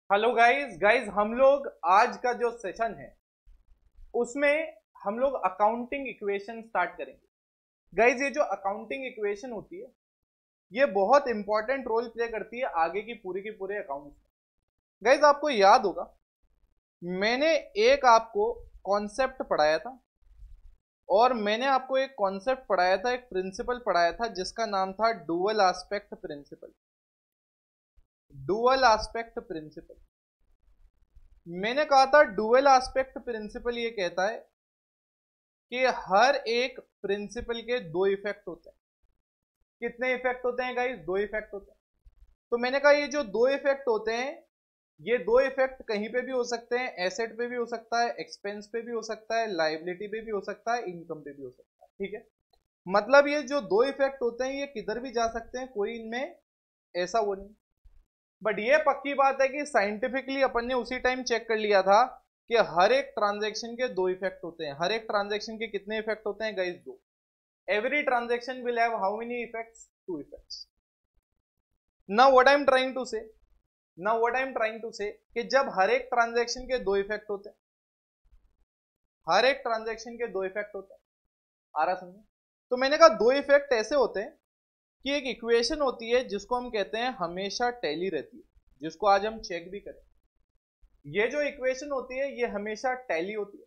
Hello guys हम लोग आज का जो सेशन है उसमें हम लोग अकाउंटिंग इक्वेशन स्टार्ट करेंगे। गाइस ये जो अकाउंटिंग इक्वेशन होती है ये बहुत इंपॉर्टेंट रोल प्ले करती है आगे की पूरे अकाउंट्स में। गाइस आपको याद होगा मैंने एक आपको कॉन्सेप्ट पढ़ाया था और मैंने आपको एक कॉन्सेप्ट पढ़ाया था, एक प्रिंसिपल पढ़ाया था जिसका नाम था dual aspect principle. Dual aspect principle मैंने कहा था डुअल एस्पेक्ट प्रिंसिपल ये कहता है कि हर एक प्रिंसिपल के दो इफेक्ट होते हैं। कितने इफेक्ट होते हैं गाइस? दो इफेक्ट होते हैं। तो मैंने कहा ये जो दो इफेक्ट होते हैं ये दो इफेक्ट कहीं पे भी हो सकते हैं, एसेट पे भी हो सकता है, एक्सपेंस पे भी हो सकता है, लाइबिलिटी पे भी हो सकता है, इनकम पे भी हो सकता है। ठीक है, मतलब ये जो दो इफेक्ट होते हैं ये किधर भी जा सकते हैं, कोई इनमें ऐसा वो नहीं। बट ये पक्की बात है कि साइंटिफिकली अपन ने उसी टाइम चेक कर लिया था कि हर एक ट्रांजैक्शन के दो इफेक्ट होते हैं। हर एक ट्रांजैक्शन के कितने इफेक्ट होते हैं गाइस? दो। Every transaction will have how many effects? Two effects. Now what I am trying to say, now what I am trying to say कि जब हर एक ट्रांजैक्शन के दो इफेक्ट होते हैं, हर एक ट्रांजैक्शन के दो इफेक्ट होते हैं, आ रहा समझे? तो मैंने कहा दो इफेक्ट ऐसे होते हैं कि एक इक्वेशन होती है जिसको हम कहते हैं हमेशा टैली रहती है, जिसको आज हम चेक भी करें। ये जो इक्वेशन होती है ये हमेशा टैली होती है।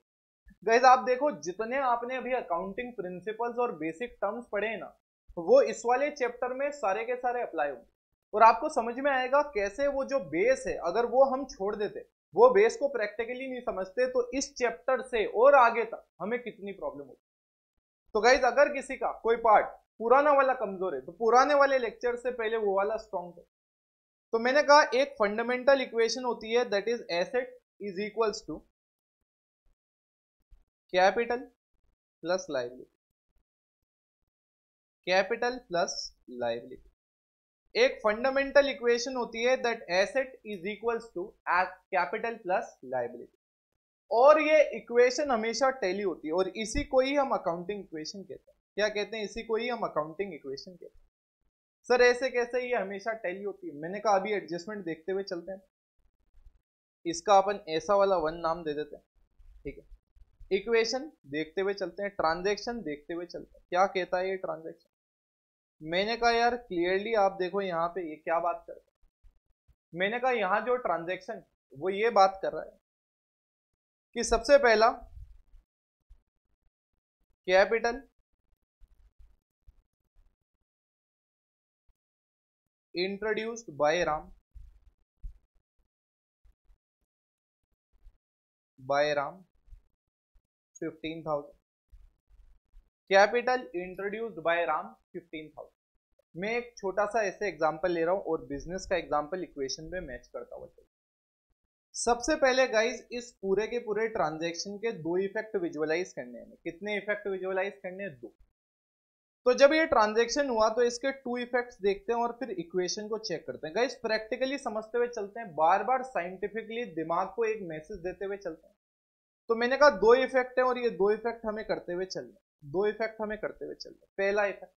गाइस आप देखो जितने आपने अभी अकाउंटिंग प्रिंसिपल्स और बेसिक टर्म्स पढ़े हैं ना, वो इस वाले चैप्टर में सारे के सारे अप्लाई होंगे और आपको समझ में आएगा कैसे वो जो बेस है अगर वो हम छोड़ देते, वो बेस को प्रैक्टिकली नहीं समझते, तो इस चैप्टर से और आगे तक हमें कितनी प्रॉब्लम होती। तो गाइज अगर किसी का कोई पार्ट पुराना वाला कमजोर है तो पुराने वाले लेक्चर से पहले वो वाला स्ट्रॉन्ग है। तो मैंने कहा एक फंडामेंटल इक्वेशन होती है that is asset is equals to capital plus liability. Capital plus liability एक फंडामेंटल इक्वेशन होती है that asset is equals to capital plus liability. और ये इक्वेशन हमेशा टैली होती है और इसी को ही हम अकाउंटिंग इक्वेशन कहते हैं। क्या कहते हैं? इसी को ही हम अकाउंटिंग इक्वेशन कहते हैं। सर ऐसे कैसे? ये हमेशा टैली होती है। मैंने कहा अभी एडजस्टमेंट देखते हुए चलते हैं। इसका अपन ऐसा वाला वन नाम दे देते हैं, ठीक है। इक्वेशन देखते हुए चलते हैं, ट्रांजैक्शन देखते हुए चलते हैं। क्या कहता है ये ट्रांजैक्शन? मैंने कहा यार क्लियरली आप देखो यहाँ पे ये क्या बात कर रहा है। मैंने कहा यहाँ जो ट्रांजैक्शन वो ये बात कर रहा है कि सबसे पहला capital introduced by Ram 15,000। Capital introduced by Ram 15,000। मैं एक छोटा सा ऐसे एग्जांपल ले रहा हूं और बिजनेस का एग्जांपल इक्वेशन में मैच करता हुआ चलिए। सबसे पहले गाइज इस पूरे के पूरे ट्रांजैक्शन के दो इफेक्ट विजुअलाइज करने हैं। कितने इफेक्ट विजुअलाइज करने हैं? दो। तो जब ये ट्रांजैक्शन हुआ तो इसके टू इफेक्ट्स देखते हैं और फिर इक्वेशन को चेक करते हैं। गाइज प्रैक्टिकली समझते हुए चलते हैं, बार बार साइंटिफिकली दिमाग को एक मैसेज देते हुए चलते हैं। तो मैंने कहा दो इफेक्ट है और ये दो इफेक्ट हमें करते हुए चल रहे, दो इफेक्ट हमें करते हुए चल रहे। पहला effect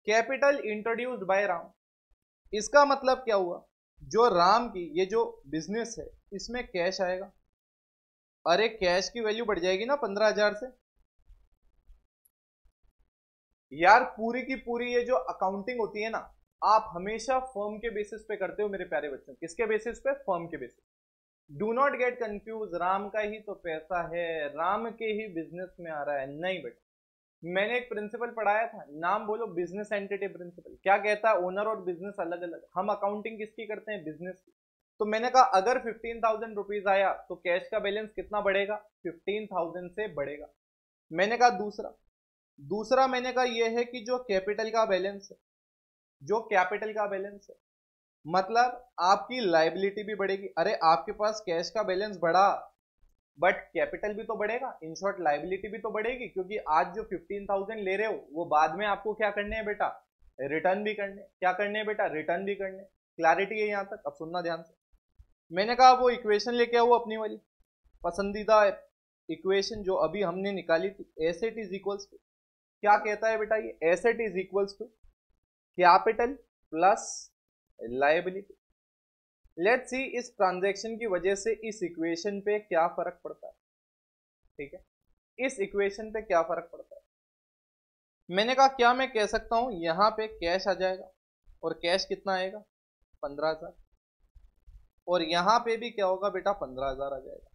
capital introduced by Ram. इसका मतलब क्या हुआ? जो राम की ये जो बिजनेस है इसमें कैश आएगा। अरे कैश की वैल्यू बढ़ जाएगी ना 15,000 से। यार पूरी की पूरी ये जो अकाउंटिंग होती है ना, आप हमेशा फर्म के बेसिस पे करते हो मेरे प्यारे बच्चों। किसके बेसिस पे? फर्म के basis. Do not get confuse, Ram का ही तो पैसा है, राम के ही बिजनेस में आ रहा है, नहीं बेटा। मैंने एक प्रिंसिपल पढ़ाया था, नाम बोलो, बिजनेस एंटिटी प्रिंसिपल। क्या कहता है? ओनर और बिजनेस अलग अलग। हम अकाउंटिंग किसकी करते हैं? बिजनेस की। तो मैंने कहा अगर 15,000 रुपीज आया तो कैश का बैलेंस कितना बढ़ेगा? 15,000 से बढ़ेगा। मैंने कहा दूसरा, दूसरा मैंने कहा यह है कि जो कैपिटल का बैलेंस है, जो कैपिटल का बैलेंस है मतलब आपकी लाइबिलिटी भी बढ़ेगी। अरे आपके पास कैश का बैलेंस बढ़ा बट कैपिटल भी तो बढ़ेगा, इन शॉर्ट लाइबिलिटी भी तो बढ़ेगी, क्योंकि आज जो 15,000 ले रहे हो वो बाद में आपको क्या करने हैं बेटा? रिटर्न भी करने। क्या करने हैं बेटा? रिटर्न भी करने। क्लैरिटी है यहां तक? अब सुनना ध्यान से। मैंने कहा वो इक्वेशन लेके आओ अपनी वाली पसंदीदा इक्वेशन जो अभी हमने निकाली थी। एसेट इज इक्वल्स टू, क्या कहता है बेटा ये? Asset is equals to capital plus liability. Let's see इस ट्रांजैक्शन की वजह से इस इक्वेशन पे क्या फर्क पड़ता है। ठीक है, इस इक्वेशन पे क्या फर्क पड़ता है। मैंने कहा क्या मैं कह सकता हूं यहां पे कैश आ जाएगा और कैश कितना आएगा 15,000, और यहां पे भी क्या होगा बेटा 15,000 आ जाएगा।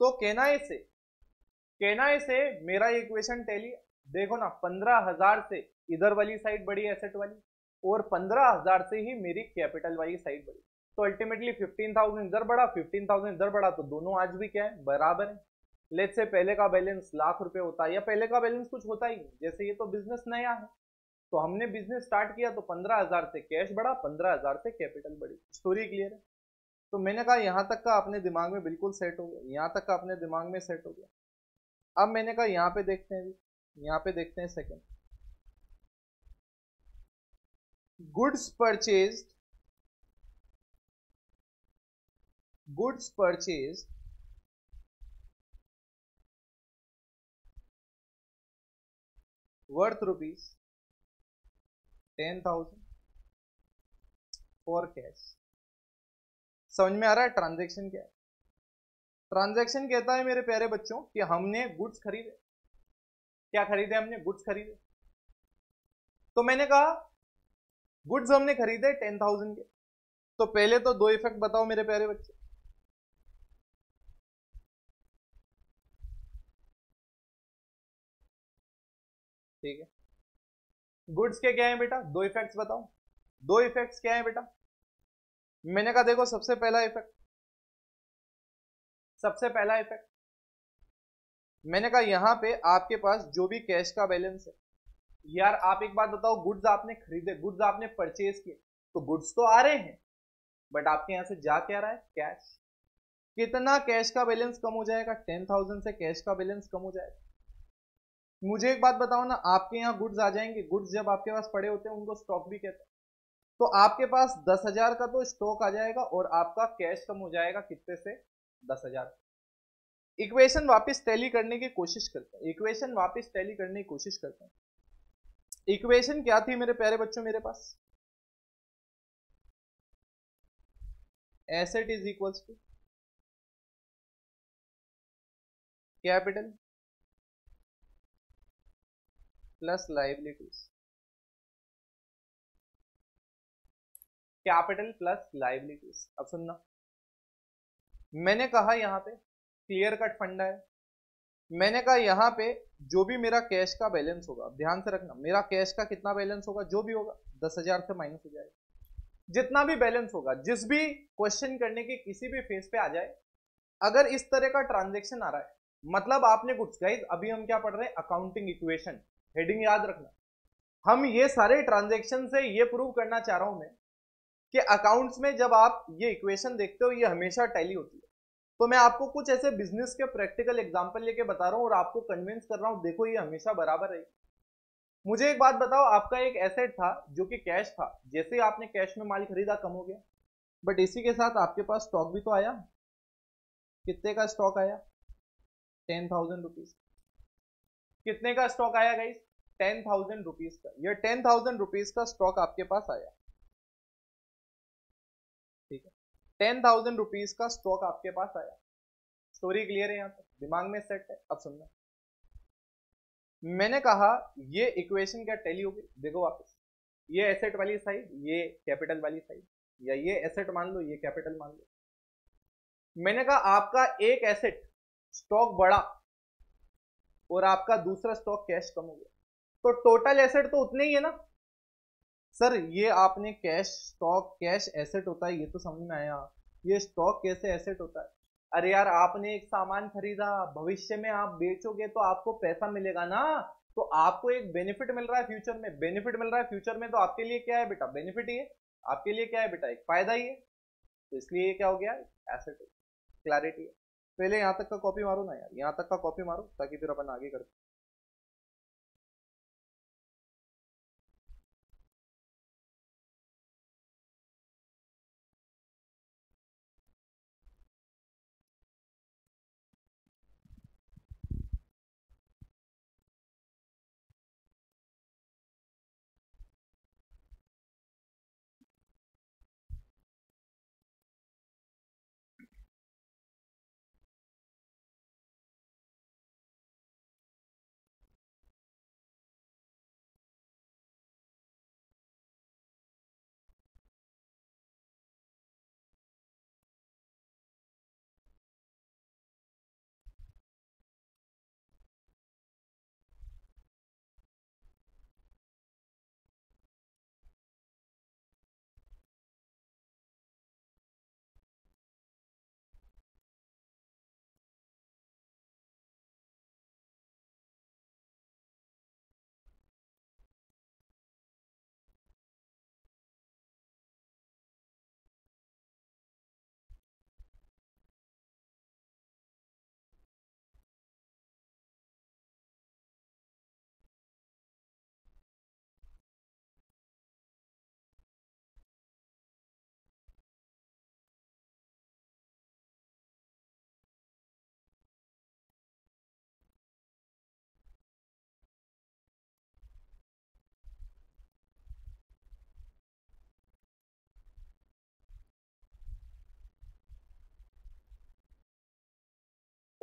तो कहना है से मेरा इक्वेशन टेली देखो ना, 15,000 से इधर वाली साइड बढ़ी एसेट वाली, और 15,000 से ही मेरी कैपिटल वाली साइड बढ़ी। तो अल्टीमेटली 15,000 इधर बढ़ा, 15,000 इधर बढ़ा, तो दोनों आज भी क्या है, बराबर है। लेट्स से पहले का बैलेंस लाख रुपए होता है, या पहले का बैलेंस कुछ होता ही नहीं, जैसे ये तो बिजनेस नया है, तो हमने बिजनेस स्टार्ट किया तो 15,000 से कैश बढ़ा, 15,000 से कैपिटल बढ़ी। स्टोरी क्लियर है। तो मैंने कहा यहां तक का अपने दिमाग में बिल्कुल सेट हो गया, यहां तक का अपने दिमाग में सेट हो गया। अब मैंने कहा यहां पे देखते हैं, यहां पे देखते हैं second, goods purchased, goods purchased worth ₹10,000 for cash. समझ में आ रहा है ट्रांजैक्शन क्या है। ट्रांजैक्शन कहता है मेरे प्यारे बच्चों कि हमने गुड्स खरीदे। क्या खरीदे हमने, गुड्स खरीदे। तो मैंने कहा गुड्स हमने खरीदे 10,000 के। तो पहले तो दो इफेक्ट बताओ मेरे प्यारे बच्चे। ठीक है, गुड्स के क्या है बेटा, दो इफेक्ट्स बताओ। दो इफेक्ट्स क्या है बेटा। मैंने कहा देखो सबसे पहला इफेक्ट, सबसे पहला इफेक्ट मैंने कहा यहां पे आपके पास जो भी कैश का बैलेंस है, यार आप एक बात बताओ, गुड्स आपने खरीदे, गुड्स आपने परचेज किए, तो गुड्स तो आ रहे हैं, बट आपके यहां से जा क्या रहा है, कैश। कितना कैश का बैलेंस कम हो जाएगा, 10,000 से कैश का बैलेंस कम हो जाएगा। मुझे एक बात बताओ ना, आपके यहाँ गुड्स आ जाएंगे, गुड्स जब आपके पास पड़े होते हैं उनको स्टॉक भी कहते हैं। तो आपके पास 10,000 का तो स्टॉक आ जाएगा और आपका कैश कम हो जाएगा कितने से, 10,000। इक्वेशन वापस टैली करने की कोशिश करते हैं, इक्वेशन वापस टैली करने की कोशिश करते हैं। इक्वेशन क्या थी मेरे प्यारे बच्चों मेरे पास, asset is equals to capital plus liabilities, capital plus liabilities. अब सुनना, मैंने कहा यहां पे क्लियर कट फंडा है। मैंने कहा यहां पे जो भी मेरा कैश का बैलेंस होगा, ध्यान से रखना, मेरा कैश का कितना बैलेंस होगा, जो भी होगा 10,000 से माइनस हो जाएगा। जितना भी बैलेंस होगा, जिस भी क्वेश्चन करने के किसी भी फेज पे आ जाए, अगर इस तरह का ट्रांजेक्शन आ रहा है, मतलब आपने कुछ, गाइस अभी हम क्या पढ़ रहे हैं, अकाउंटिंग इक्वेशन। हेडिंग याद रखना, हम ये सारे ट्रांजेक्शन से ये प्रूव करना चाह रहा हूं मैं कि अकाउंट्स में जब आप ये इक्वेशन देखते हो ये हमेशा टैली होती है। तो मैं आपको कुछ ऐसे बिजनेस के प्रैक्टिकल एग्जांपल लेके बता रहा हूं और आपको कन्विंस कर रहा हूं, देखो ये हमेशा बराबर रहेगी। मुझे एक बात बताओ, आपका एक एसेट था जो कि कैश था, जैसे ही आपने कैश में माल खरीदा कम हो गया, बट इसी के साथ आपके पास स्टॉक भी तो आया। कितने का स्टॉक आया, 10,000 रुपीज। कितने का स्टॉक आया गाइस, 10,000 रुपीज का। ये 10,000 रुपीज का स्टॉक आपके पास आया। ठीक है, 10,000 रुपीज का स्टॉक आपके पास आया। स्टोरी क्लियर है, यहां तक दिमाग में सेट है। अब सुनना, मैंने कहा ये इक्वेशन क्या टैली होगी, देखो वापस, ये एसेट वाली साइड, ये कैपिटल वाली साइड, या ये एसेट मान लो, ये कैपिटल मान लो। मैंने कहा आपका एक एसेट स्टॉक बढ़ा और आपका दूसरा स्टॉक कैश कम हो गया, तो टोटल एसेट तो उतने ही है ना। सर ये आपने कैश, स्टॉक कैश एसेट होता है, ये तो समझ में आया, ये स्टॉक कैसे एसेट होता है। अरे यार आपने एक सामान खरीदा, भविष्य में आप बेचोगे तो आपको पैसा मिलेगा ना, तो आपको एक बेनिफिट मिल रहा है फ्यूचर में, बेनिफिट मिल रहा है फ्यूचर में, तो आपके लिए क्या है बेटा, बेनिफिट ही है। आपके लिए क्या है बेटा, एक फायदा ही है। तो इसलिए ये क्या हो गया, एसेट है। क्लैरिटी है। पहले यहां तक का कॉपी मारो ना यार, यहां तक का कॉपी मारो ताकि फिर अपन आगे करते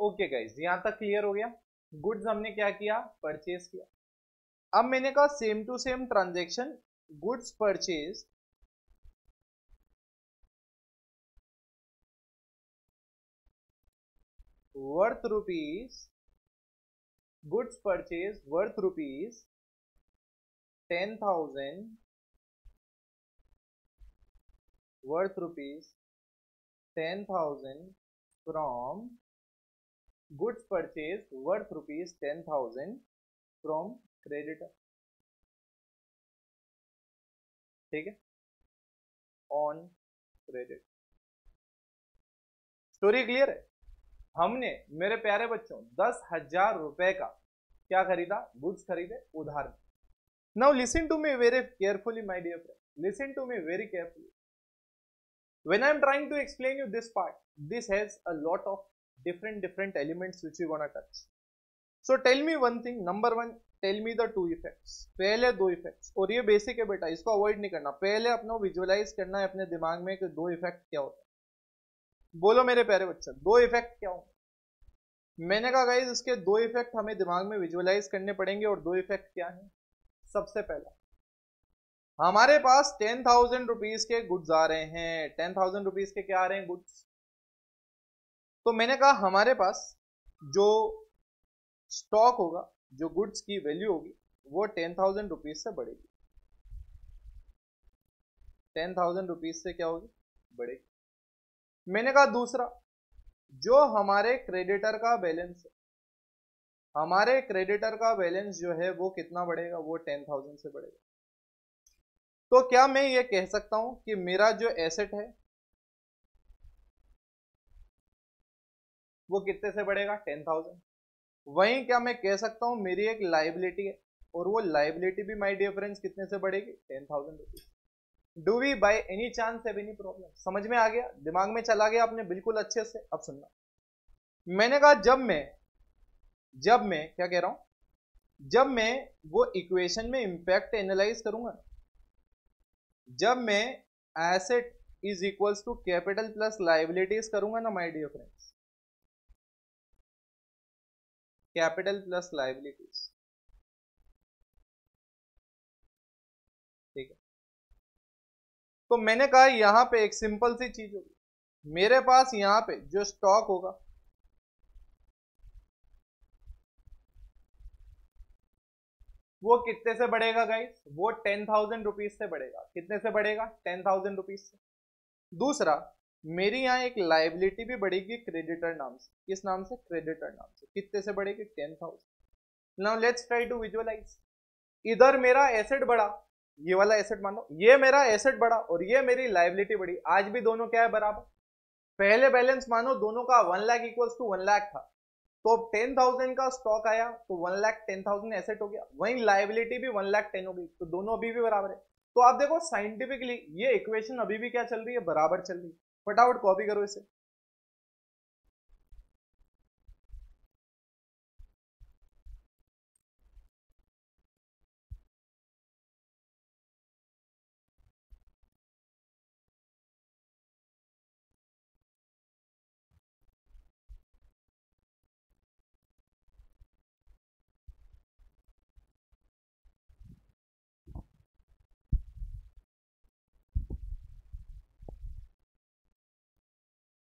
ओके गाइज, यहां तक क्लियर हो गया। गुड्स हमने क्या किया, परचेज किया। अब मैंने कहा same to same transaction, goods purchase worth rupees, goods purchase worth rupees 10,000, worth rupees 10,000 from goods purchased worth rupees 10,000 from creditor। ठीक है, ऑन क्रेडिट। स्टोरी क्लियर है। हमने मेरे प्यारे बच्चों 10,000 रुपए का क्या खरीदा, गुड्स खरीदे उधार में। Now listen to me very carefully my dear friend, listen to me very carefully. When I'm trying to explain you this part, this has a lot of different elements which we gonna touch. So tell me one thing, number one, tell me the two effects। पहले दो effects, और ये basic है बेटा, इसको avoid नहीं करना। पहले अपना विजुअलाइज करना है अपने दिमाग में कि दो इफेक्ट क्या होता है। बोलो मेरे प्यारे बच्चे, दो इफेक्ट क्या होंगे। मैंने कहा गाइस इसके दो इफेक्ट हमें दिमाग में विजुअलाइज करने पड़ेंगे, और दो इफेक्ट क्या है। सबसे पहला, हमारे पास 10,000 रुपीज के गुड्स आ रहे हैं। 10,000 रुपीज के क्या आ रहे हैं, गुड्स। तो मैंने कहा हमारे पास जो स्टॉक होगा, जो गुड्स की वैल्यू होगी, वो 10,000 रुपीज से बढ़ेगी। 10,000 रुपीज से क्या होगी, बढ़ेगी। मैंने कहा दूसरा, जो हमारे क्रेडिटर का बैलेंस है, हमारे क्रेडिटर का बैलेंस जो है वो कितना बढ़ेगा, वो 10,000 से बढ़ेगा। तो क्या मैं ये कह सकता हूं कि मेरा जो एसेट है वो कितने से बढ़ेगा, 10,000। वहीं क्या मैं कह सकता हूं मेरी एक लाइबिलिटी है, और वो लाइबिलिटी भी माय डियर फ्रेंड्स कितने से बढ़ेगी, 10,000 rupees. Do we by any chance have any problem. समझ में आ गया, दिमाग में चला गया आपने बिल्कुल अच्छे से। अब सुनना, मैंने कहा जब मैं क्या कह रहा हूं, जब मैं वो इक्वेशन में इंपैक्ट एनालाइज करूंगा, जब मैं asset is equals to capital plus liabilities करूंगा ना my dear friends, capital plus liabilities, ठीक है। तो मैंने कहा यहां पे एक सिंपल सी चीज होगी, मेरे पास यहां पे जो स्टॉक होगा वो कितने से बढ़ेगा गाइस, वो 10,000 रुपीज से बढ़ेगा। कितने से बढ़ेगा, 10,000 रुपीज से। दूसरा, मेरी यहाँ एक लाइबिलिटी भी बढ़ेगी क्रेडिटर नाम से। किस नाम से, क्रेडिटर नाम से। कितने से बढ़ेगी, 10,000। Now let's try to visualise. इधर मेरा एसेट बढ़ा, ये वाला एसेट मानो, ये मेरा एसेट बढ़ा और ये मेरी लाइबिलिटी बढ़ी। आज भी दोनों क्या है, बराबर। पहले बैलेंस मानो दोनों का 1 लाख इक्वल्स टू 1 लाख था, तो 10,000 का स्टॉक आया तो 1,10,000 एसेट हो गया। वहीं लाइबिलिटी भी 1,10,000 हो गई, तो दोनों अभी भी बराबर है। तो आप देखो साइंटिफिकली ये इक्वेशन अभी भी क्या चल रही है, बराबर चल रही है। फटाफट कॉपी करो इसे।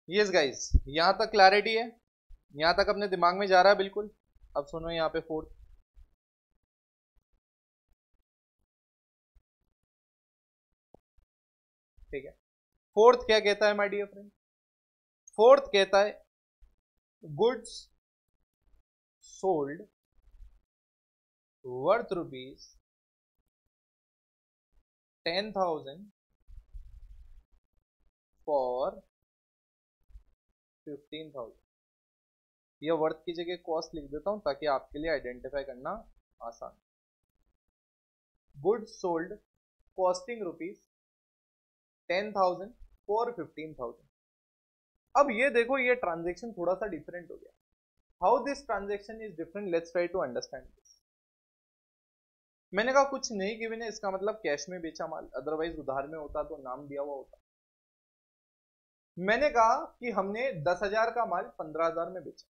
यस गाइस, यहां तक क्लैरिटी है, यहां तक अपने दिमाग में जा रहा है बिल्कुल। अब सुनो यहाँ पे फोर्थ, ठीक है। फोर्थ क्या कहता है माय डियर फ्रेंड, फोर्थ कहता है goods sold worth rupees 10,000 for 15,000। यह वर्थ की जगह कॉस्ट लिख देता हूं ताकि आपके लिए आइडेंटिफाई करना आसान। Goods sold costing rupees 10,000 for 15,000। अब ये देखो, ये ट्रांजेक्शन थोड़ा सा डिफरेंट हो गया। How this transaction is different, let's try to understand this. मैंने कहा कुछ नहीं गिवन है, इसका मतलब कैश में बेचा माल, अदरवाइज उधार में होता तो नाम दिया हुआ होता। मैंने कहा कि हमने 10,000 का माल 15,000 में बेचा।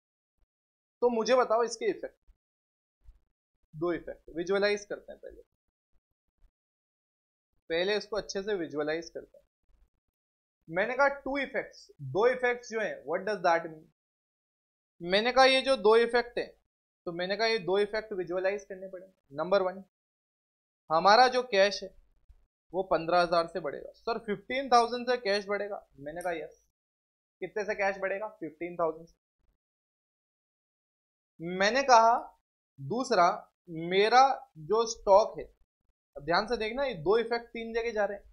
तो मुझे बताओ इसके इफेक्ट, दो इफेक्ट विजुअलाइज करते हैं। पहले पहले इसको अच्छे से विजुअलाइज करते हैं। मैंने कहा टू इफेक्ट्स, दो इफेक्ट्स जो है, व्हाट डज दैट मीन? मैंने कहा ये जो दो इफेक्ट है, तो मैंने कहा ये दो इफेक्ट विजुअलाइज करने पड़ेंगे। नंबर वन, हमारा जो कैश है वो 15,000 से बढ़ेगा। सर 15,000 से कैश बढ़ेगा? मैंने कहा यस। कितने से कैश बढ़ेगा? 15,000 से। मैंने कहा दूसरा, मेरा जो स्टॉक है, अब ध्यान से देखना, ये दो इफेक्ट तीन जगह जा रहे हैं,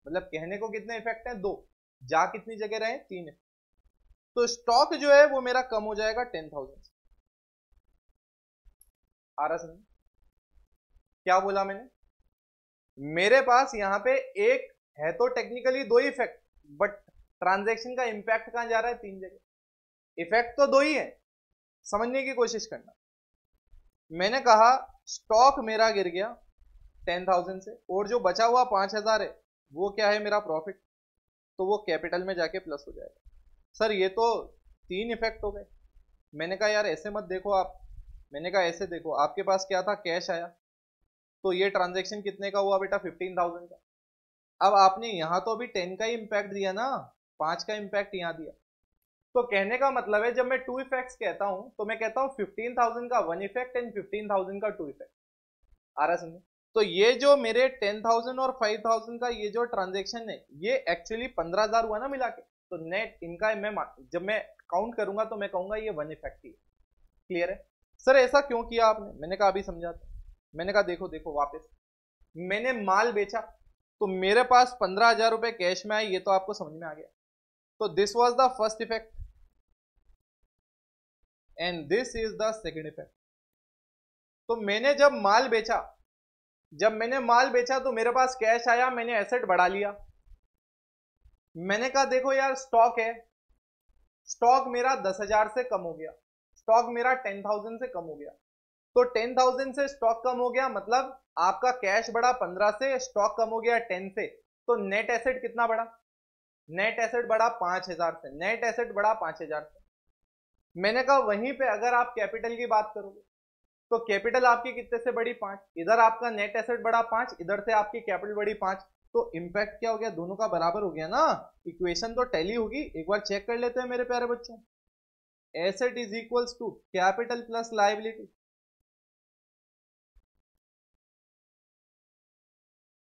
मतलब कहने को कितने इफेक्ट हैं? दो, जा कितनी जगह रहे? तीन। तो स्टॉक जो है वो मेरा कम हो जाएगा 10,000 से। आ रहा समझ? क्या बोला मैंने? मेरे पास यहां पे एक है तो टेक्निकली दो इफेक्ट, बट ट्रांजैक्शन का इंपैक्ट कहां जा रहा है? तीन जगह। इफेक्ट तो दो ही है, समझने की कोशिश करना। मैंने कहा स्टॉक मेरा गिर गया 10,000 से, और जो बचा हुआ 5,000 है वो क्या है? मेरा प्रॉफिट। तो वो कैपिटल में जाके प्लस हो जाएगा। सर ये तो तीन इफेक्ट हो गए। मैंने कहा यार ऐसे मत देखो आप, मैंने कहा ऐसे देखो, आपके पास क्या था? कैश आया, तो ये ट्रांजैक्शन कितने का हुआ बेटा? 15,000 का। अब आपने यहां तो अभी 10 का ही इंपैक्ट दिया ना, 5 का इंपैक्ट यहां दिया। तो कहने का मतलब है, जब मैं टू इफेक्ट्स कहता हूं तो मैं कहता हूं 15,000 का वन इफेक्ट एंड 15,000 का टू इफेक्ट। आ रहा समझे? तो ये जो मेरे 10,000 और 5,000 का ये जो ट्रांजेक्शन है, ये एक्चुअली 15,000 हुआ ना मिला के। तो नेट इनका मैं जब मैं काउंट करूंगा तो मैं कहूंगा ये वन इफेक्ट ही है। क्लियर है? सर ऐसा क्यों किया आपने? मैंने कहा अभी समझाता। मैंने कहा देखो देखो वापस, मैंने माल बेचा तो मेरे पास 15,000 रुपए कैश में आए, ये तो आपको समझ में आ गया। तो this was the first effect and this is the second effect. तो मैंने जब माल बेचा, जब मैंने माल बेचा तो मेरे पास कैश आया, मैंने एसेट बढ़ा लिया। मैंने कहा देखो यार स्टॉक है, स्टॉक मेरा 10,000 से कम हो गया, स्टॉक मेरा 10,000 से कम हो गया। तो 10,000 से स्टॉक कम हो गया, मतलब आपका कैश बढ़ा 15 से, स्टॉक कम हो गया 10 से। तो नेट एसेट कितना बढ़ा? नेट एसेट बढ़ा 5,000 से, नेट एसेट बढ़ा 5,000 से। मैंने कहा वहीं पे अगर आप कैपिटल की बात करोगे तो कैपिटल आपकी कितने से बढ़ी? 5। इधर आपका नेट एसेट बढ़ा 5, इधर से आपकी कैपिटल बढ़ी 5। तो इंपैक्ट क्या हो गया? दोनों का बराबर हो गया ना। इक्वेशन तो टैली होगी, एक बार चेक कर लेते हैं मेरे प्यारे बच्चों। Asset is equals to capital plus liability.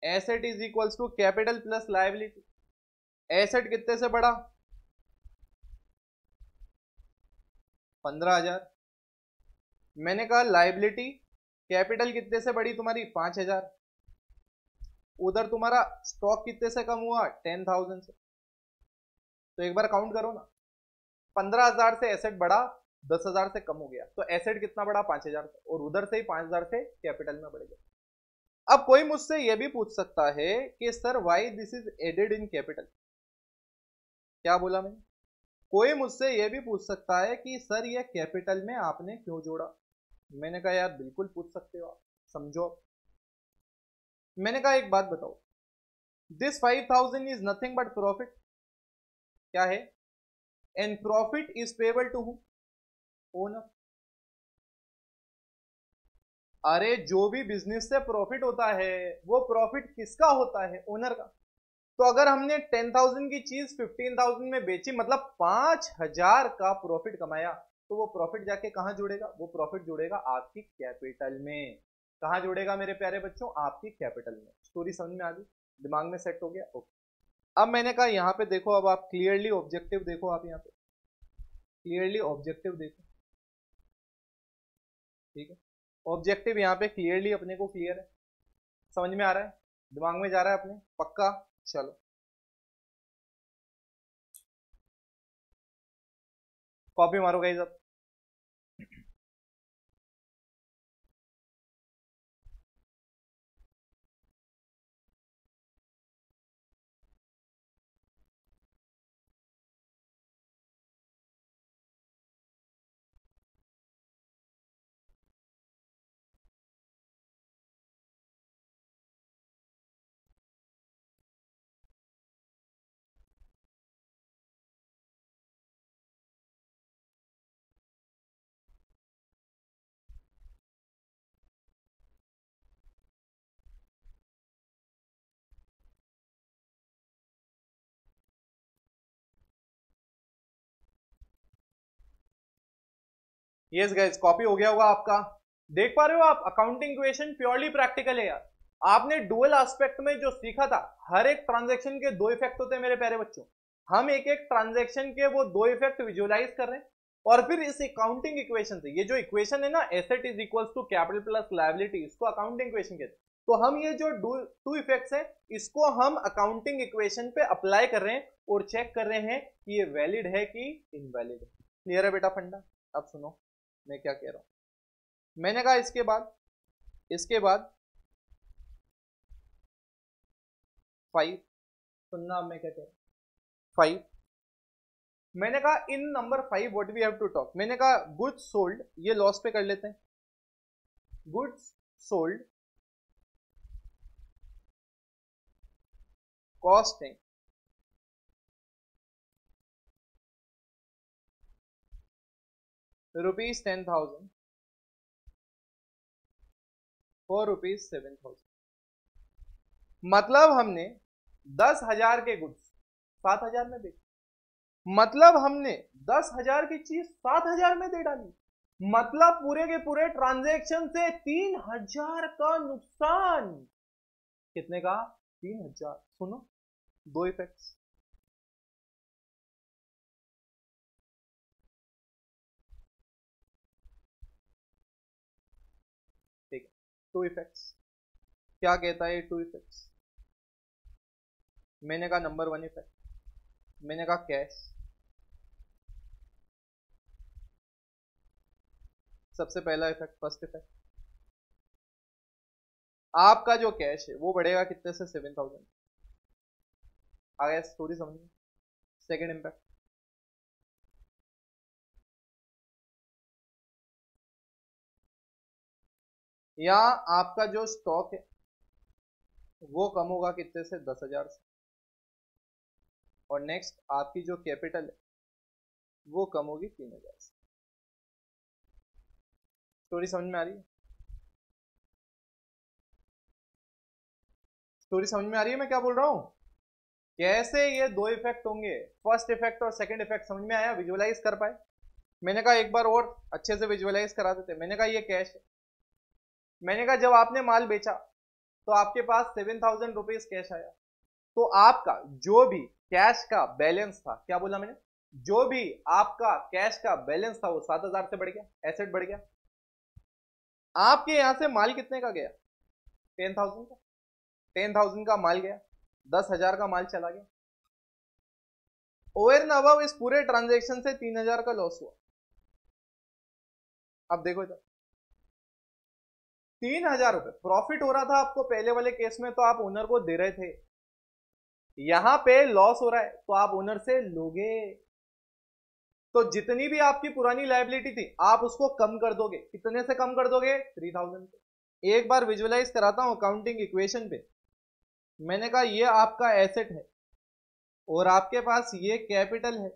Asset is equals to capital plus liability. Asset कितने से बढ़ा? 15,000। मैंने कहा लायबिलिटी, कैपिटल कितने से बढ़ी तुम्हारी? 5,000। उधर तुम्हारा स्टॉक कितने से कम हुआ? 10,000 से। तो एक बार काउंट करो ना, 15,000 से एसेट बढ़ा, 10,000 से कम हो गया, तो एसेट कितना बढ़ा? 5,000 से, और उधर से ही 5,000 से कैपिटल में बढ़ गया। अब कोई मुझसे यह भी पूछ सकता है कि sir why this is added in capital. क्या बोला मैंने? कोई मुझसे यह भी पूछ सकता है कि सर ये कैपिटल में आपने क्यों जोड़ा। मैंने कहा यार बिल्कुल पूछ सकते हो आप, समझो। मैंने कहा एक बात बताओ, this 5,000 is nothing but profit. क्या है? And profit is payable to who? Owner. अरे जो भी बिजनेस से प्रॉफिट होता है वो प्रॉफिट किसका होता है? ओनर का। तो अगर हमने 10,000 की चीज 15,000 में बेची, मतलब 5,000 का प्रॉफिट कमाया, तो वो प्रॉफिट जाके कहां जुड़ेगा? वो प्रॉफिट जुड़ेगा आपकी कैपिटल में। कहां जुड़ेगा मेरे प्यारे बच्चों? आपकी कैपिटल में। स्टोरी समझ में आ गई? दिमाग में सेट हो गया? ओके। अब मैंने कहा यहां पे देखो, अब आप क्लियरली ऑब्जेक्टिव देखो, आप यहां पे क्लियरली ऑब्जेक्टिव देखो। ठीक है, ऑब्जेक्टिव यहां पे क्लियरली अपने को क्लियर है, समझ में आ रहा है, दिमाग में जा रहा है अपने? पक्का? चलो कॉपी मारो गाइस अब। यस गाइस, कॉपी हो गया होगा आपका। देख पा रहे हो आप, अकाउंटिंग इक्वेशन प्योरली प्रैक्टिकल है यार। आपने डुअल एस्पेक्ट में जो सीखा था, हर एक ट्रांजैक्शन के दो इफेक्ट होते हैं मेरे प्यारे बच्चों। हम एक एक ट्रांजैक्शन के वो दो इफेक्ट विजुअलाइज कर रहे हैं, और फिर इस अकाउंटिंग इक्वेशन से, ये जो इक्वेशन है ना, asset is equals to capital plus liability, इसको अकाउंटिंग इक्वेशन कहते हैं। तो हम ये जो टू इफेक्ट्स हैं, इसको हम अकाउंटिंग इक्वेशन पे अप्लाई कर रहे हैं और चेक कर रहे हैं कि ये वैलिड है कि इनवैलिड है। क्लियर है बेटा फंडा? अब सुनो मैं क्या कह रहा हूं। मैंने कहा इसके बाद 5, सुनना अब मैं क्या कह रहा हूं। 5, मैंने कहा in number 5 what we have to talk. मैंने कहा गुड्स सोल्ड, ये लॉस पे कर लेते हैं। Goods sold costing ₹10,000 for ₹7,000। मतलब हमने 10,000 के गुड्स 7,000 में बेचे। मतलब हमने 10,000 की चीज 7,000 में दे डाली। मतलब पूरे के पूरे ट्रांजैक्शन से 3,000 का नुकसान। कितने का? 3,000। सुनो, दो इफेक्ट्स। ठीक है, टू इफेक्ट्स। क्या कहता है टू इफेक्ट्स? मैंने कहा नंबर 1 इफेक्ट, मैंने कहा कैश। सबसे पहला इफेक्ट, फर्स्ट इफेक्ट, आपका जो कैश है वो बढ़ेगा कितने से? 7,000। आ गया स्टोरी समझ में? सेकेंड इम्पैक्ट, या आपका जो स्टॉक है वो कम होगा कितने से? 10,000 से। और नेक्स्ट, आपकी जो कैपिटल है वो कम होगी 3,000 से। स्टोरी समझ में आ रही है? स्टोरी समझ में आ रही है मैं क्या बोल रहा हूं? कैसे ये दो इफेक्ट होंगे, फर्स्ट इफेक्ट और सेकंड इफेक्ट, समझ में आया? विजुअलाइज कर पाए? मैंने कहा एक बार और अच्छे से विजुअलाइज करा देते। मैंने कहा ये कैश है। मैंने कहा जब आपने माल बेचा तो आपके पास 7,000 रुपीज कैश आया। तो आपका जो भी कैश का बैलेंस था, क्या बोला मैंने? जो भी आपका कैश का बैलेंस था वो 7,000 से बढ़ गया, एसेट बढ़ गया। आपके यहां से माल कितने का गया? 10,000 का। 10,000 का माल गया, 10,000 का माल चला गया। ओवर एंड अबव इस पूरे ट्रांजेक्शन से 3,000 का लॉस हुआ। अब देखो इधर, 3,000 रुपए प्रॉफिट हो रहा था आपको पहले वाले केस में, तो आप ओनर को दे रहे थे। यहां पे लॉस हो रहा है तो आप ओनर से लोगे। तो जितनी भी आपकी पुरानी लायबिलिटी थी आप उसको कम कर दोगे। कितने से कम कर दोगे? 3,000 से। एक बार विजुअलाइज कराता हूं अकाउंटिंग इक्वेशन पे। मैंने कहा ये आपका एसेट है और आपके पास ये कैपिटल है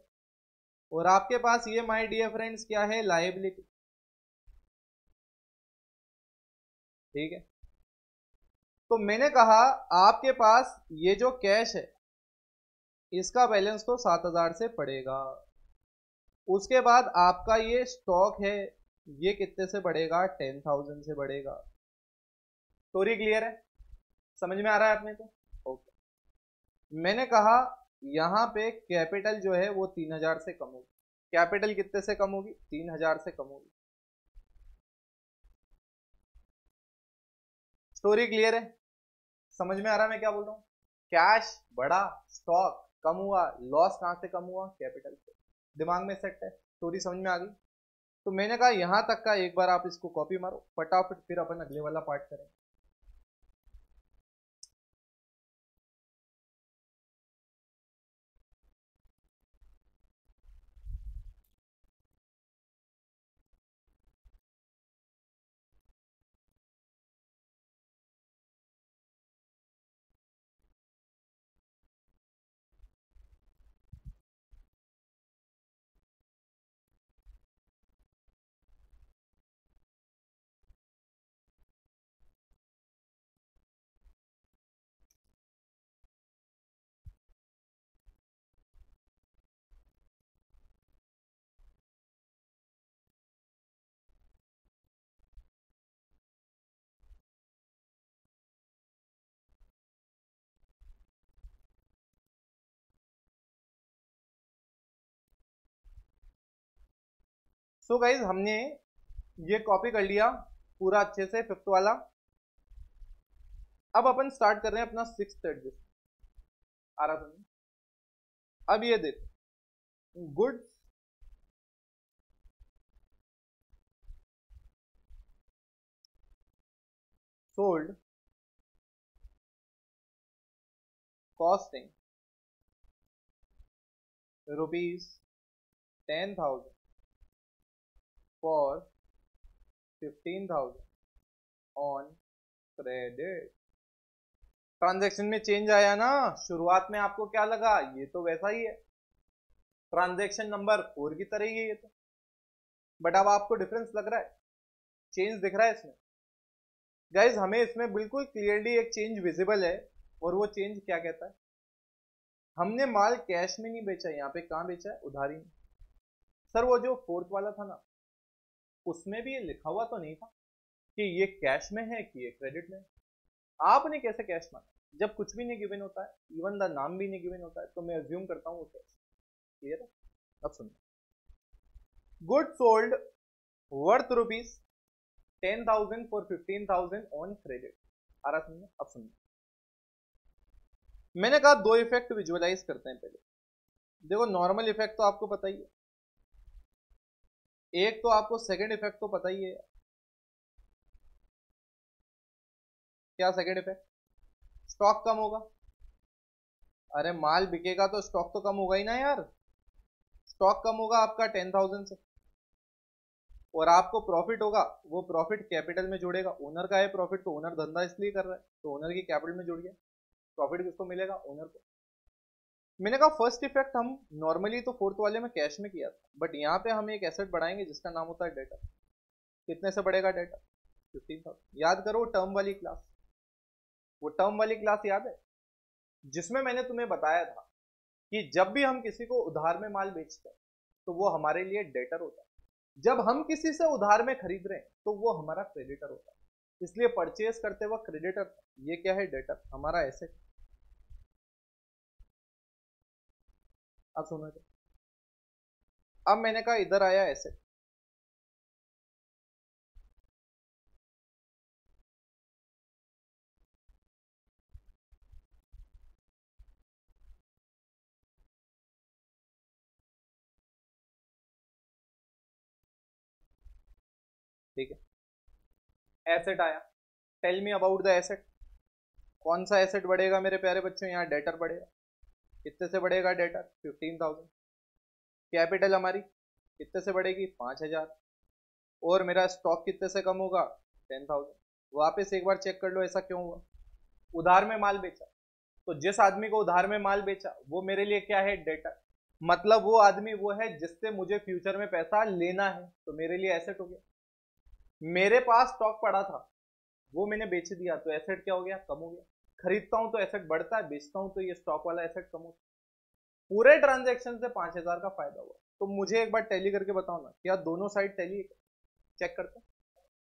और आपके पास ये, माय डियर फ्रेंड्स, क्या है? लायबिलिटी। ठीक है, तो मैंने कहा आपके पास ये जो कैश है इसका बैलेंस तो 7,000 से पड़ेगा। उसके बाद आपका ये स्टॉक है, ये कितने से बढ़ेगा? 10,000 से बढ़ेगा। स्टोरी क्लियर है? समझ में आ रहा है अपने को? ओके। मैंने कहा यहां पे कैपिटल जो है वो 3,000 से कम होगी। कैपिटल कितने से कम होगी? 3,000 से कम होगी। स्टोरी क्लियर है? समझ में आ रहा है मैं क्या बोल रहा हूं? कैश बढ़ा, स्टॉक कम हुआ, लॉस कहां से कम हुआ? कैपिटल से। दिमाग में सेट है? स्टोरी समझ में आ गई? तो मैंने कहा यहां तक का एक बार आप इसको कॉपी मारो फटाफट, फिर अपन अगले वाला पार्ट करें। सो गाइज हमने ये कॉपी कर लिया पूरा अच्छे से फिफ्थ वाला। अब अपन स्टार्ट कर रहे हैं अपना सिक्स्थ एडजस्ट। आ रहा था। अब ये देखो, goods sold costing ₹10,000 for 15,000 on credit. Transaction में चेंज आया ना। शुरुआत में आपको क्या लगा, ये तो वैसा ही है, ट्रांजैक्शन नंबर 4 की तरह ही है ये तो, बट अब आपको डिफरेंस लग रहा है, चेंज दिख रहा है इसमें। गाइज हमें इसमें बिल्कुल क्लियरली एक चेंज विजिबल है, और वो चेंज क्या कहता है, हमने माल कैश में नहीं बेचा, यहाँ पे कहां बेचा है, उधारी में। सर वो जो फोर्थ वाला था ना, उसमें भी ये लिखा हुआ तो नहीं था कि ये कैश में है कि ये क्रेडिट में है। आपने कैसे कैश माना जब कुछ भी नहीं गिवन होता है, इवन द नाम भी नहीं गिवन होता है, तो मैं अज्यूम करता हूँ वो कैश। क्लियर है? अब सुनिए, good sold worth ₹10,000 for 15,000 on credit. आ रहा सुनिए, अब सुनिए, मैंने कहा दो इफेक्ट विजुअलाइज करते हैं पहले। देखो नॉर्मल इफेक्ट तो आपको पता ही है, एक तो आपको सेकंड इफेक्ट तो पता ही है। क्या सेकंड इफेक्ट, स्टॉक कम होगा। अरे माल बिकेगा तो स्टॉक तो कम होगा ही ना यार। स्टॉक कम होगा आपका 10,000 से, और आपको प्रॉफिट होगा, वो प्रॉफिट कैपिटल में जुड़ेगा। ओनर का है प्रॉफिट, तो ओनर धंधा इसलिए कर रहा है, तो ओनर की कैपिटल में जुड़ गया, प्रॉफिट किसको मिलेगा, ओनर को। मैंने कहा फर्स्ट इफेक्ट हम नॉर्मली तो फोर्थ वाले में कैश में किया था, बट यहाँ पे हम एक एसेट बढ़ाएंगे जिसका नाम होता है डेटा। कितने से बढ़ेगा डेटा, 15,000। याद करो टर्म वाली क्लास, वो टर्म वाली क्लास याद है जिसमें मैंने तुम्हें बताया था कि जब भी हम किसी को उधार में माल बेचते हैं तो वो हमारे लिए डेटर होता है, जब हम किसी से उधार में खरीद रहे हैं तो वो हमारा क्रेडिटर होता है। इसलिए परचेज करते वक्त क्रेडिटर, ये क्या है, डेटर, हमारा एसेट। अब सुनो, अब मैंने कहा इधर आया एसेट, ठीक है, एसेट आया। Tell me about the asset. कौन सा एसेट बढ़ेगा मेरे प्यारे बच्चों, यहाँ डेटर बढ़ेगा। कितने से बढ़ेगा डेटर, 15,000। कैपिटल हमारी कितने से बढ़ेगी, 5,000। और मेरा स्टॉक कितने से कम होगा, 10,000। वापस एक बार चेक कर लो ऐसा क्यों हुआ, उधार में माल बेचा, तो जिस आदमी को उधार में माल बेचा वो मेरे लिए क्या है, डेटर। मतलब वो आदमी वो है जिससे मुझे फ्यूचर में पैसा लेना है, तो मेरे लिए एसेट हो गया। मेरे पास स्टॉक पड़ा था, वो मैंने बेच दिया, तो एसेट क्या हो गया, कम हो गया। खरीदता हूं तो एसेट बढ़ता है, बेचता हूं तो ये स्टॉक वाला एसेट कम होता है। पूरे ट्रांजेक्शन से 5,000 का फायदा हुआ। तो मुझे एक बार टैली करके बताओ ना, क्या दोनों साइड टैली, चेक करते हैं।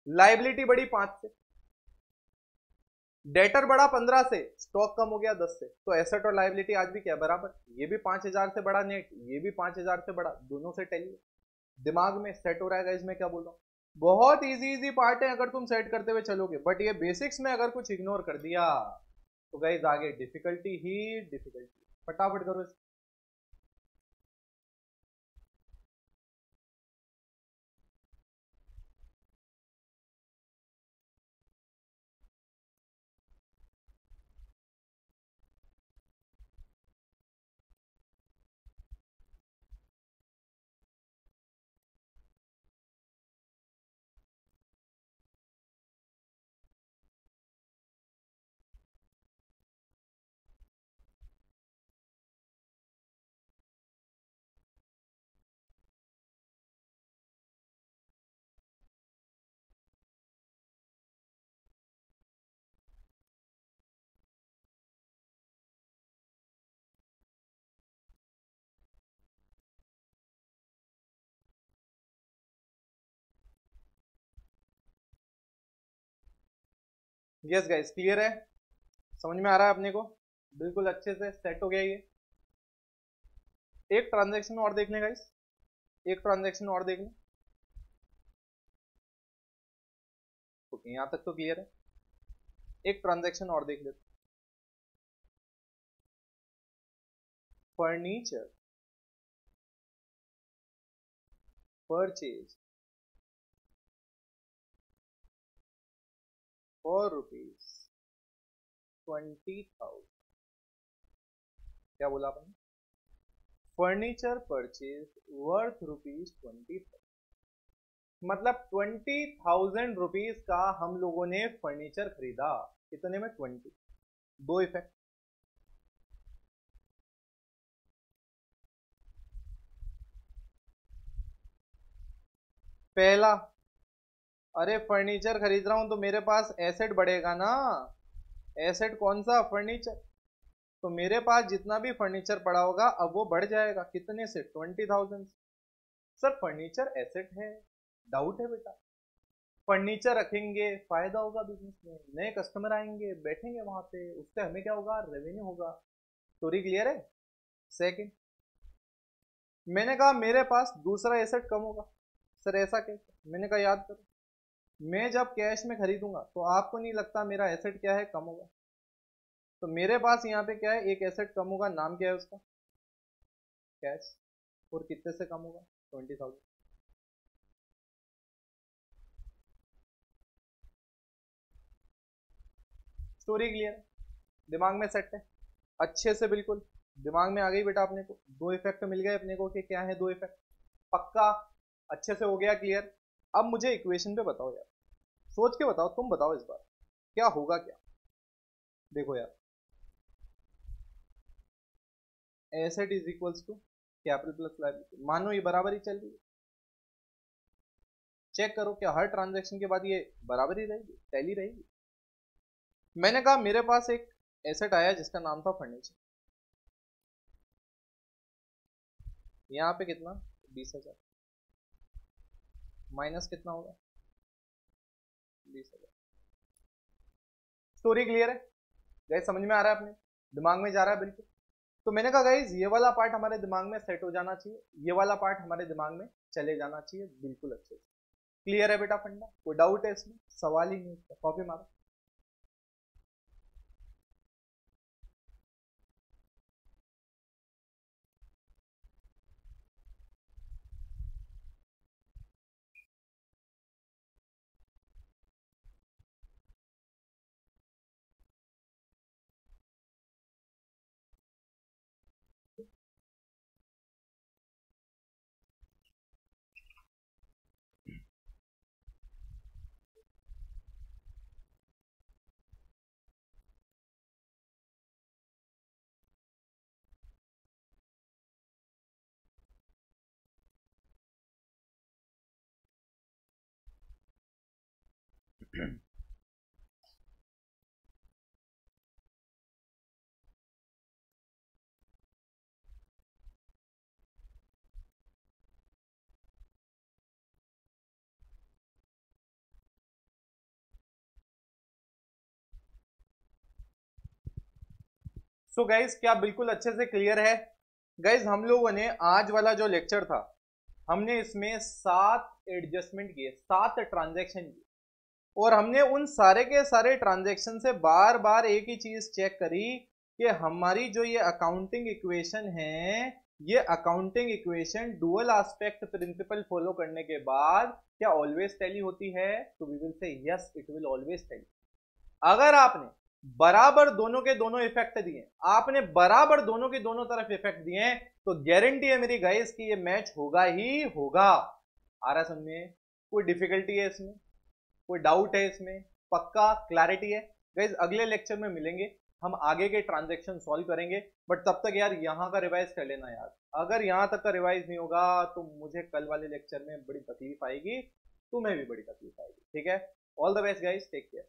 लाइबिलिटी बढ़ी 5 से, डेटर बढ़ा 15 से, स्टॉक कम हो गया 10 से, तो एसेट और लाइबिलिटी आज भी क्या बराबर। ये भी 5,000 से बढ़ा नेट, ये भी 5,000 से बढ़ा, दोनों से टैली। दिमाग में सेट हो रहा है गाइस मैं क्या बोल रहा हूँ। बहुत इजी इजी पार्ट है अगर तुम सेट करते हुए चलोगे, बट ये बेसिक्स में अगर कुछ इग्नोर कर दिया तो गाइस आगे डिफिकल्टी ही डिफिकल्टी। फटाफट करो इसको। यस गाइस क्लियर है, समझ में आ रहा है अपने को, बिल्कुल अच्छे से सेट हो गया ये। एक ट्रांजेक्शन और देख लें गाइस, एक ट्रांजेक्शन और देख लें। ओके, यहां तक तो क्लियर है। एक ट्रांजैक्शन और देख लेते। Furniture purchase for ₹20,000। क्या बोला आपने? फर्नीचर परचेज वर्थ ₹20,000, मतलब 20,000 रुपीज का हम लोगों ने फर्नीचर खरीदा। कितने में? 20। दो इफेक्ट। पहला, अरे फर्नीचर खरीद रहा हूं तो मेरे पास एसेट बढ़ेगा ना। एसेट कौन सा? फर्नीचर। तो मेरे पास जितना भी फर्नीचर पड़ा होगा अब वो बढ़ जाएगा। कितने से? 20,000। सर फर्नीचर एसेट है, डाउट है बेटा। फर्नीचर रखेंगे, फायदा होगा बिजनेस में, नए कस्टमर आएंगे, बैठेंगे वहां पे, उससे हमें क्या होगा? रेवेन्यू होगा। स्टोरी क्लियर है? सेकंड, मैंने कहा मेरे पास दूसरा एसेट कम होगा। सर ऐसा कैसे? मैंने कहा याद करो, मैं जब कैश में खरीदूंगा तो आपको नहीं लगता मेरा एसेट क्या है? कम होगा। तो मेरे पास यहाँ पे क्या है? एक एसेट कम होगा। नाम क्या है उसका? कैश। और कितने से कम होगा? 20,000। स्टोरी क्लियर है? दिमाग में सेट है अच्छे से? बिल्कुल दिमाग में आ गई बेटा अपने को। दो इफेक्ट मिल गए अपने को कि क्या है? दो इफेक्ट। पक्का अच्छे से हो गया क्लियर? अब मुझे इक्वेशन पे बताओ यार, सोच के बताओ, तुम बताओ इस बार क्या होगा क्या। देखो यार, asset is equals to capital plus liability. मानो ये बराबर ही चल रही है, चेक करो क्या हर ट्रांजैक्शन के बाद ये बराबर ही रहेगी, टैली रहेगी। मैंने कहा मेरे पास एक एसेट आया जिसका नाम था फर्नीचर। यहाँ पे कितना? 20,000 माइनस कितना होगा? 20,000। स्टोरी क्लियर है गाइस? समझ में आ रहा है? अपने दिमाग में जा रहा है? बिल्कुल। तो मैंने कहा गाइस ये वाला पार्ट हमारे दिमाग में सेट हो जाना चाहिए, ये वाला पार्ट हमारे दिमाग में चले जाना चाहिए बिल्कुल अच्छे से। क्लियर है बेटा फंडा? कोई डाउट है इसमें? सवाल ही नहीं, कॉपी मारो। सो गाइज क्या बिल्कुल अच्छे से क्लियर है? गाइज हम लोगों ने आज वाला जो लेक्चर था, हमने इसमें 7 एडजस्टमेंट किए, 7 ट्रांजैक्शन किए, और हमने उन सारे के सारे ट्रांजैक्शन से बार बार एक ही चीज चेक करी कि हमारी जो ये अकाउंटिंग इक्वेशन है, ये accounting equation dual aspect principle follow करने के बाद क्या ऑलवेज टैली होती है? तो we will say yes, it will always tally. अगर आपने बराबर दोनों के दोनों इफेक्ट दिए, आपने बराबर दोनों के दोनों तरफ इफेक्ट दिए, तो गारंटी है मेरी गाइस कि ये मैच होगा ही होगा। आ रहा समझ में? कोई डिफिकल्टी है इसमें? कोई डाउट है इसमें? पक्का क्लैरिटी है? गाइस अगले लेक्चर में मिलेंगे, हम आगे के ट्रांजैक्शन सॉल्व करेंगे। बट तब तक यार यहां का रिवाइज कर लेना यार। अगर यहां तक का रिवाइज नहीं होगा तो मुझे कल वाले लेक्चर में बड़ी तकलीफ आएगी, तुम्हें भी बड़ी तकलीफ आएगी। ठीक है? All the best guys, take care.